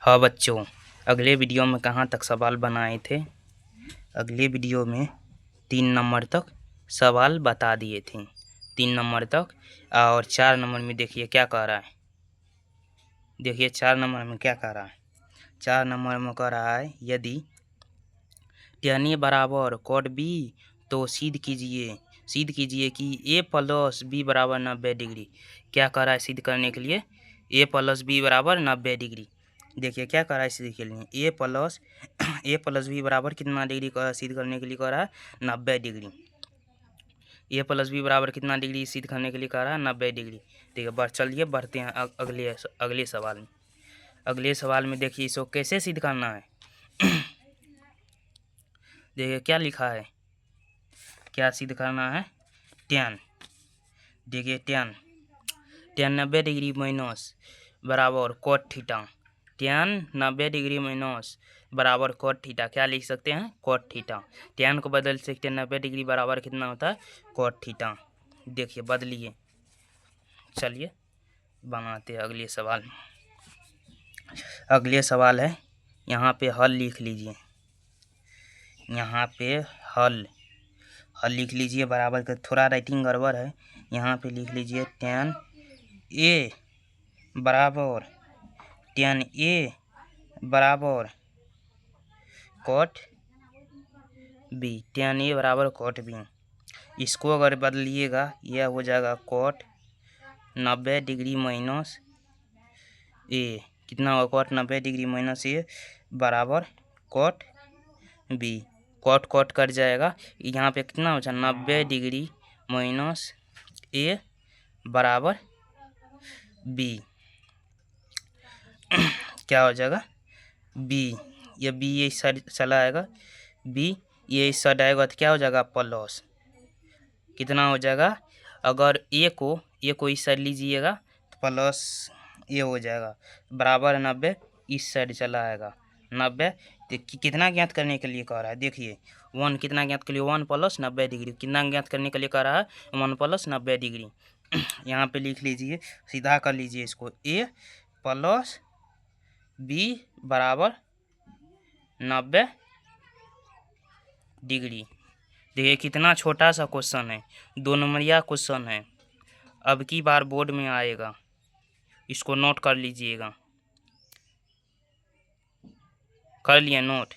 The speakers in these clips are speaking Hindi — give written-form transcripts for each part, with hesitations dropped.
हाँ बच्चों, अगले वीडियो में कहाँ तक सवाल बनाए थे। अगले वीडियो में 3 नंबर तक सवाल बता दिए थे, 3 नंबर तक। और 4 नंबर में देखिए क्या कह रहा है। देखिए 4 नंबर में क्या कह रहा है। 4 नंबर में कह रहा है यदि tan A बराबर cot B तो सिद्ध कीजिए कि A प्लस B बराबर 90 डिग्री। क्या कह रहा है सिद्ध करने के लिए? A प्लस B बराबर 90 डिग्री। देखिए क्या कह रहा है सिद्ध के लिए। ए प्लस बी बराबर कितना डिग्री सिद्ध करने के लिए कह रहा है? 90 डिग्री। ए प्लस बी बराबर कितना डिग्री सिद्ध करने के लिए कह रहा है? 90 डिग्री। ठीक है, चलिए बढ़ते हैं अगले सवाल में। अगले सवाल में देखिए इसको कैसे सिद्ध करना है। देखिए क्या लिखा है, क्या सिद्ध करना है। tan, देखिए tan 90 डिग्री माइनस बराबर cot theta. tan 90 degree minus बराबर cot थीटा। क्या लिख सकते हैं? cot theta. tan को बदल सकते हैं, 90 डिग्री बराबर कितना होता है? cot theta. देखिए बदलिए। चलिए बनाते हैं अगले सवाल। अगले सवाल है, यहाँ पे हल लिख लीजिए। यहाँ पे हल लिख लीजिए बराबर का। थोड़ा राइटिंग गड़बड़ है, यहाँ पे लिख लीजिए tan A बराबर cot B। tan A बराबर cot B। इसको अगर बदलिएगा यह हो जाएगा cot 90 डिग्री माइनस A। कितना होगा? cot 90 डिग्री माइनस A बराबर cot B। कट कट जाएगा, यहाँ पे कितना हो जाए? 90 डिग्री माइनस A बराबर B। क्या हो जाएगा? B। ये B ये साइड चला आएगा, B ये इस साइड आएगा तो क्या हो जाएगा? प्लस। कितना हो जाएगा? अगर A को इस साइड लीजिएगा तो प्लस ये हो जाएगा बराबर 90, इस साइड चला आएगा 90। तो कितना ज्ञात करने के लिए कह रहा है? देखिए 1 कितना ज्ञात के लिए? 1 प्लस 90 डिग्री। कितना ज्ञात करने के लिए कह रहा है? 1 प्लस 90 डिग्री। यहाँ पे लिख लीजिए, सीधा कर लीजिए इसको। A प्लस B बराबर 90 डिग्री। देखिए कितना छोटा सा क्वेश्चन है, 2 नंबरिया क्वेश्चन है। अब की बार बोर्ड में आएगा, इसको नोट कर लीजिएगा। कर लिए नोट?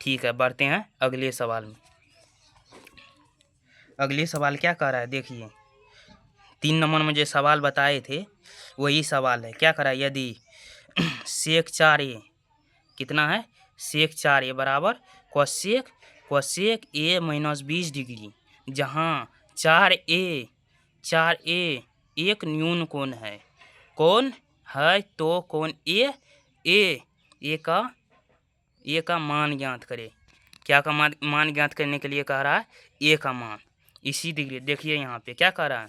ठीक है, बढ़ते हैं अगले सवाल में। अगले सवाल क्या कह रहा है? देखिए 3 नंबर में जो सवाल बताए थे वही सवाल है। क्या कह रहा है? यदि sec 4a कितना है? sec 4a बराबर cosec A माइनस 20 डिग्री, जहाँ 4a एक न्यून कोण है। कौन है? तो कौन ए का मान ज्ञात करे। क्या का मान ज्ञात करने के लिए कह रहा है? ए का मान। इसी डिग्री देखिए यहाँ पे क्या कह रहा है।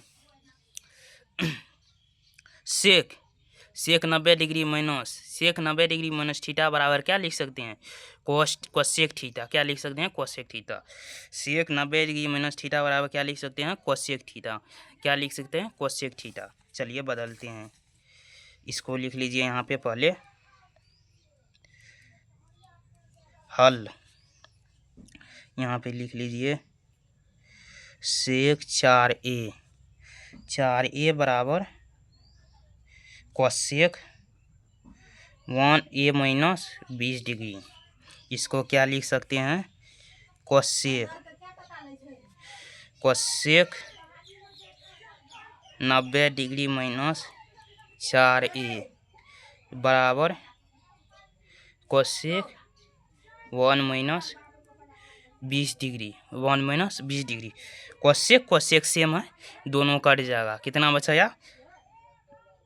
सेक 90 डिग्री माइनस थीटा बराबर क्या लिख सकते हैं? Cosec theta. क्या लिख सकते हैं? Cosec theta. Sec 90 degree minus theta बराबर क्या लिख सकते हैं? Cosec theta. क्या लिख सकते हैं? Cosec theta. चलिए बदलते हैं, इसको लिख लीजिए यहाँ पे पहले हल। यहाँ पे लिख लीजिए सेक 4a बराबर कोसेक 1a माइनस 20 डिग्री। इसको क्या लिख सकते हैं? कोसेक 90 डिग्री माइनस 4a बराबर cosec 1 minus 20 degree. Cosec same है, दोनों कट जाएगा। कितना बचाया?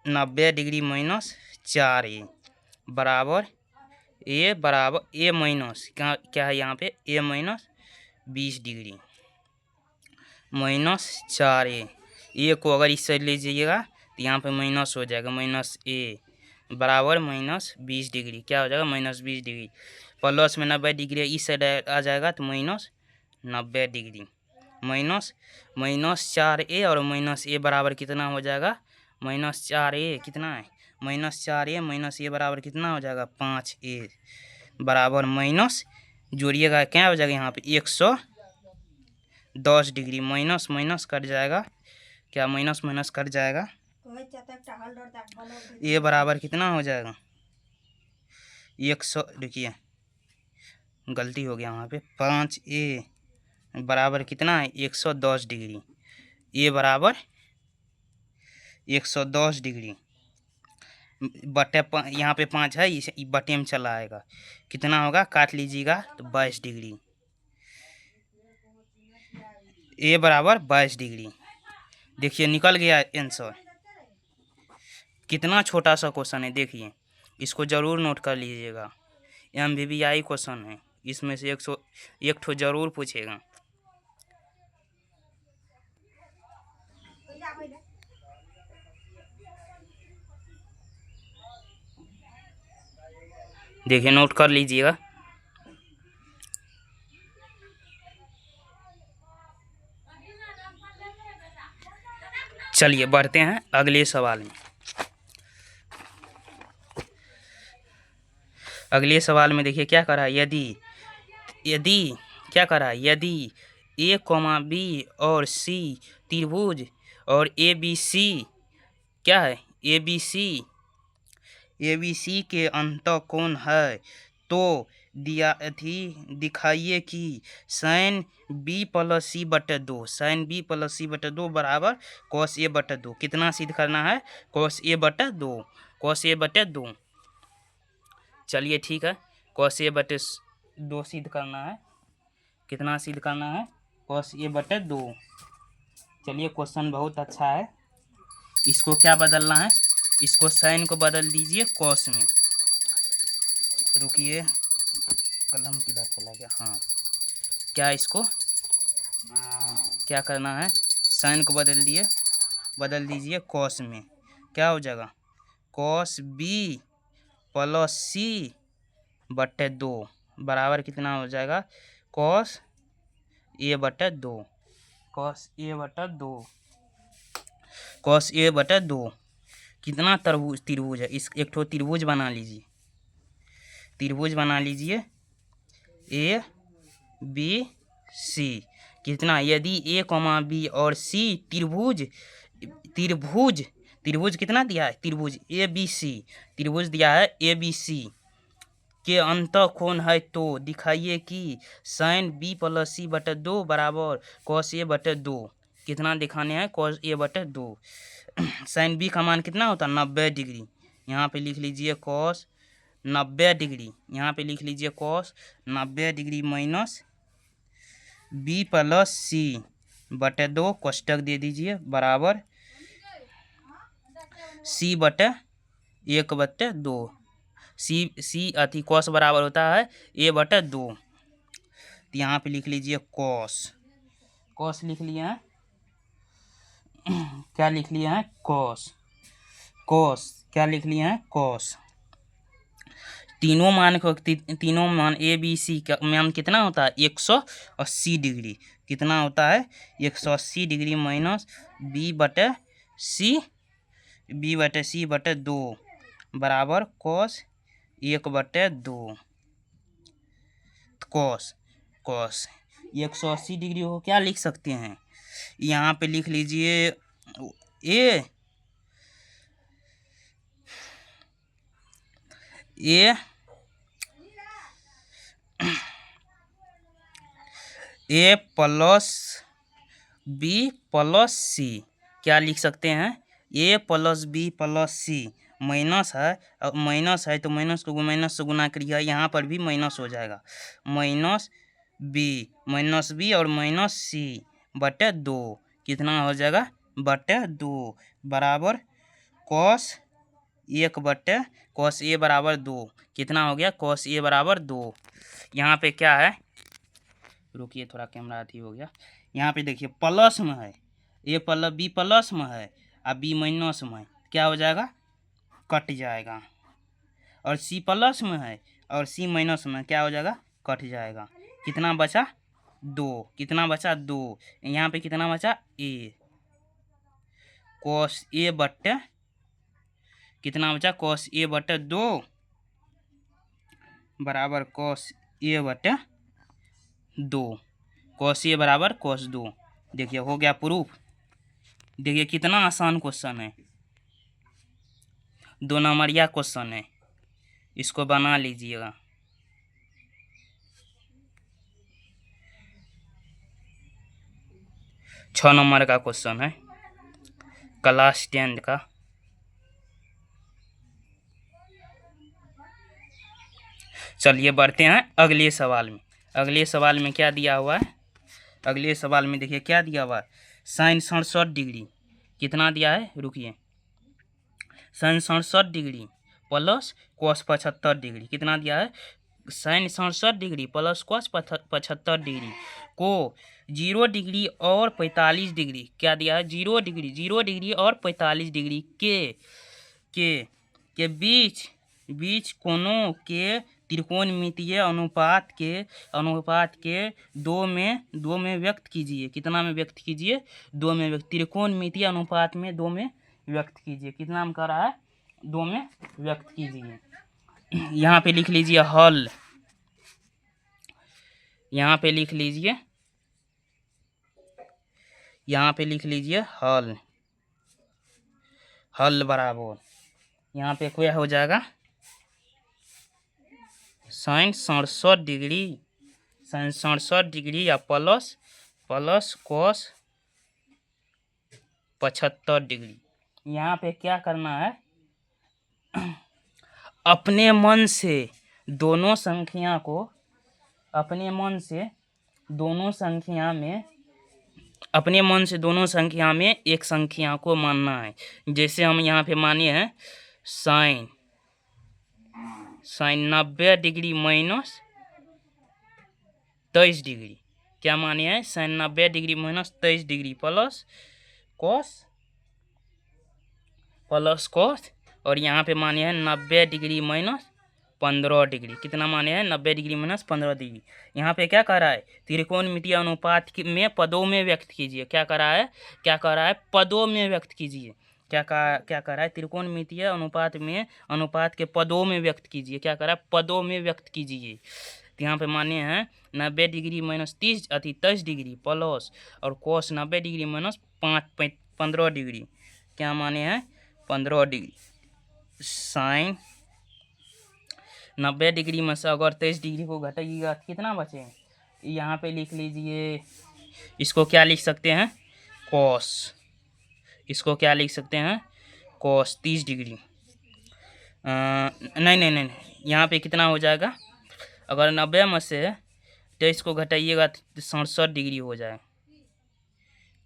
90 डिग्री माइनस 4a बराबर a माइनस क्या है यहाँ पे? a minus 20 degree minus 4a। a को अगर इस साइड ले जाइएगा तो यहाँ पे माइनस हो जाएगा, माइनस a बराबर माइनस 20 डिग्री। क्या हो जाएगा? Minus 20 degree. प्लस में 90 डिग्री इस साइड आ जाएगा तो माइनस 90 डिग्री। माइनस 4a और माइनस a बराबर कितना हो जाएगा? माइनस 4a कितना है? -4a माइनस ए बराबर कितना हो जाएगा 5a बराबर माइनस जोड़िएगा क्या हो जाएगा यहाँ पे 110 डिग्री माइनस माइनस कट जाएगा क्या माइनस माइनस कट जाएगा ए बराबर कितना हो जाएगा 100 देखिए गलती हो गया वहाँ पे 5a बराबर कितना है 110 डिग्री ए बराबर 110 डिग्री बटे यहाँ पे 5 है इस बटे में चला आएगा कितना होगा काट लीजिएगा तो 22 डिग्री ए बराबर 22 डिग्री। देखिए निकल गया आंसर। कितना छोटा सा क्वेश्चन है देखिए इसको ज़रूर नोट कर लीजिएगा। MBBI क्वेश्चन है इसमें से 101 ठो जरूर पूछेगा। देखिए नोट कर लीजिएगा। चलिए बढ़ते हैं अगले सवाल में। अगले सवाल में देखिए क्या करा है यदि क्या करा है यदि A, B और C त्रिभुज और ABC क्या है ABC के अंतःकोण है तो दिखाइए कि sin B + C बटे 2 sin B + C बटे 2 बराबर cos A बटे 2 कितना सिद्ध करना है cos A बटे 2 चलिए ठीक है cos A बटे 2 सिद्ध करना है। कितना सिद्ध करना है cos A बटे 2। चलिए क्वेश्चन बहुत अच्छा है। इसको क्या बदलना है इसको साइन को बदल दीजिए cos में। रुकिए कलम किधर चला गया हाँ क्या इसको क्या करना है साइन को बदल दीजिए cos में क्या हो जाएगा cos B + C बटे 2 बराबर कितना हो जाएगा cos A बटे 2 कितना त्रिभुज है इस एक ठो त्रिभुज बना लीजिए A B C कितना यदि A, B और C त्रिभुज कितना दिया है त्रिभुज ABC त्रिभुज दिया है ABC के अंतःकोण है तो दिखाइए कि sin B + C बटे 2 बराबर cos A बटे 2 कितना दिखाने हैं cos A बटे 2। sin B का मान कितना होता है 90 डिग्री यहाँ पे लिख लीजिए cos 90 डिग्री यहाँ पे लिख लीजिए cos 90 degree minus B + C बटे 2 कोष्टक दे दीजिए बराबर C बटे 1 बटे 2 C अति cos बराबर होता है A बटे 2 तो यहाँ पे लिख लीजिए cos लिख लिए हैं क्या लिख लिए हैं cos क्या लिख लिए हैं cos। तीनों मान A B C का मान कितना होता है 180 डिग्री कितना होता है 180 डिग्री माइनस B बटे C बटे 2 बराबर cos 1 बटे 2 cos 180 डिग्री को क्या लिख सकते हैं यहाँ पे लिख लीजिए A + B + C क्या लिख सकते हैं A + B + C माइनस है तो माइनस को माइनस से गुना करिए यहाँ पर भी माइनस हो जाएगा माइनस बी और माइनस C बटे 2 कितना हो जाएगा बटे 2 बराबर cos 1 बटे cos A बराबर 2 कितना हो गया cos A बराबर 2। यहाँ पे क्या है रुकिए थोड़ा कैमरा अथी हो गया यहाँ पे देखिए प्लस में है A + B प्लस में है और B माइनस में क्या हो जाएगा कट जाएगा और C प्लस में है और C माइनस में क्या हो जाएगा कट जाएगा कितना बचा 2 यहाँ पे कितना बचा A cos A बटे कितना बचा, cos a बटे 2 बराबर cos a बटे 2, cos a बराबर cos 2। देखिए हो गया प्रूफ। देखिए कितना आसान क्वेश्चन है, 2 नंबरिया क्वेश्चन है, इसको बना लीजिएगा। छः नंबर का क्वेश्चन है, क्लास 10 का। चलिए बढ़ते हैं अगले सवाल में। अगले सवाल में क्या दिया हुआ है, अगले सवाल में देखिए क्या दिया हुआ है, साइन 67 डिग्री कितना दिया है, रुकिए, sine 67 degree plus cos 75 degree कितना दिया है, sine 67 degree plus cos 75 degree को 0 डिग्री और 45 डिग्री क्या दिया है, 0 डिग्री और 45 डिग्री के बीच कोणों के त्रिकोणमितीय अनुपात के दो में व्यक्त कीजिए। कितना में व्यक्त कीजिए, 2 में व्यक्त, त्रिकोणमितीय अनुपात में 2 में व्यक्त कीजिए। कितना में कर रहा है, 2 में व्यक्त कीजिए। यहाँ पे लिख लीजिए हल, यहाँ पे लिख लीजिए, यहाँ पे लिख लीजिए हल बराबर, यहाँ पे क्या हो जाएगा, साइन 67 डिग्री या प्लस कॉस 75 डिग्री। यहाँ पे क्या करना है, अपने मन से दोनों संख्या में एक संख्या को मानना है। जैसे हम यहाँ पे माने हैं साइन 90 डिग्री माइनस 23 डिग्री, क्या माने हैं, sine 90 degree minus 23 degree plus cos और यहाँ पे माने हैं 90 डिग्री माइनस 15 डिग्री। कितना माने हैं, 90 डिग्री माइनस 15 डिग्री। यहाँ पे क्या कर रहा है, त्रिकोणमितीय अनुपात में पदों में व्यक्त कीजिए। क्या कर रहा है, पदों में व्यक्त कीजिए। क्या कर रहा है, त्रिकोणमितीय अनुपात के पदों में व्यक्त कीजिए। क्या कर रहा है, पदों में व्यक्त कीजिए। तो यहाँ पे माने हैं 90 डिग्री माइनस 23 डिग्री प्लस और कॉस 90 डिग्री माइनस 15 डिग्री, क्या माने हैं, 15 डिग्री। साइन 90 डिग्री में से अगर 23 डिग्री को घटाइएगा कितना बचे, यहाँ पे लिख लीजिए, इसको क्या लिख सकते हैं, कॉस, इसको क्या लिख सकते हैं, कॉस 30 डिग्री। नहीं, यहाँ पे कितना हो जाएगा, अगर 90 में से 23 को घटाइएगा तो 67 डिग्री हो जाए।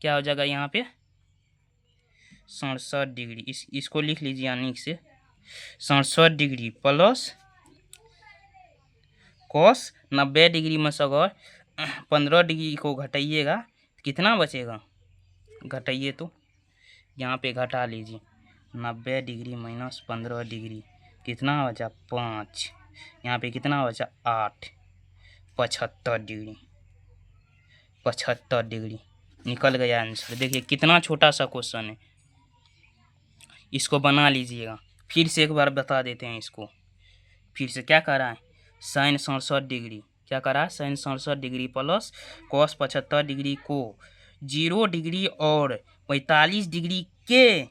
क्या हो जाएगा यहाँ पे, 67 डिग्री। इसको लिख लीजिए यानी से 67 डिग्री प्लस कॉस 90 डिग्री में से अगर 15 डिग्री को घटाइएगा कितना बचेगा, घटाइए तो यहाँ पे घटा लीजिए, 90 डिग्री माइनस 15 डिग्री कितना बचा, 5, यहाँ पे कितना बचा, 8, 75 डिग्री निकल गया आंसर। देखिए कितना छोटा सा क्वेश्चन है, इसको बना लीजिएगा। फिर से एक बार बता देते हैं इसको, फिर से क्या कर रहा है, साइन 67 डिग्री, क्या कर रहा है, sine 67 degree plus cos 75 degree को 0 डिग्री और 45 डिग्री के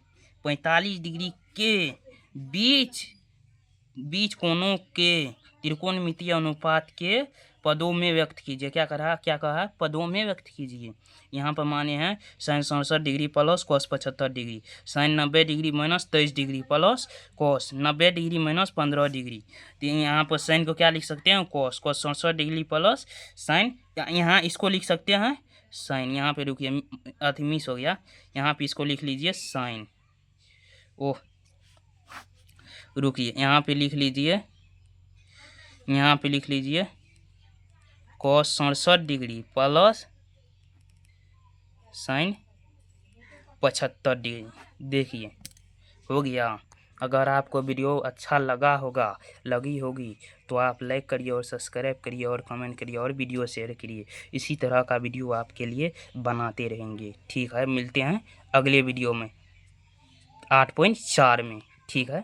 बीच कोणों के त्रिकोणमितीय अनुपात के पदों में व्यक्त कीजिए। क्या कहा, पदों में व्यक्त कीजिए। यहाँ पर माने हैं sine 67 degree plus cos 75 degree, sine 90 degree minus 23 degree plus cos 90 degree minus 15 degree. तो यहाँ पर साइन को क्या लिख सकते हैं, कॉस 67 डिग्री प्लस साइन, यहाँ इसको लिख सकते हैं साइन, यहाँ पे रुकिए अति मिस हो गया, यहाँ पे इसको लिख लीजिए साइन, ओह रुकिए, यहाँ पे लिख लीजिए cos 67 degree plus sign 75 degree. देखिए हो गया। अगर आपको वीडियो अच्छा लगी होगी तो आप लाइक करिए और सब्सक्राइब करिए और कमेंट करिए और वीडियो शेयर करिए। इसी तरह का वीडियो आपके लिए बनाते रहेंगे। ठीक है, मिलते हैं अगले वीडियो में 8.4 में। ठीक है।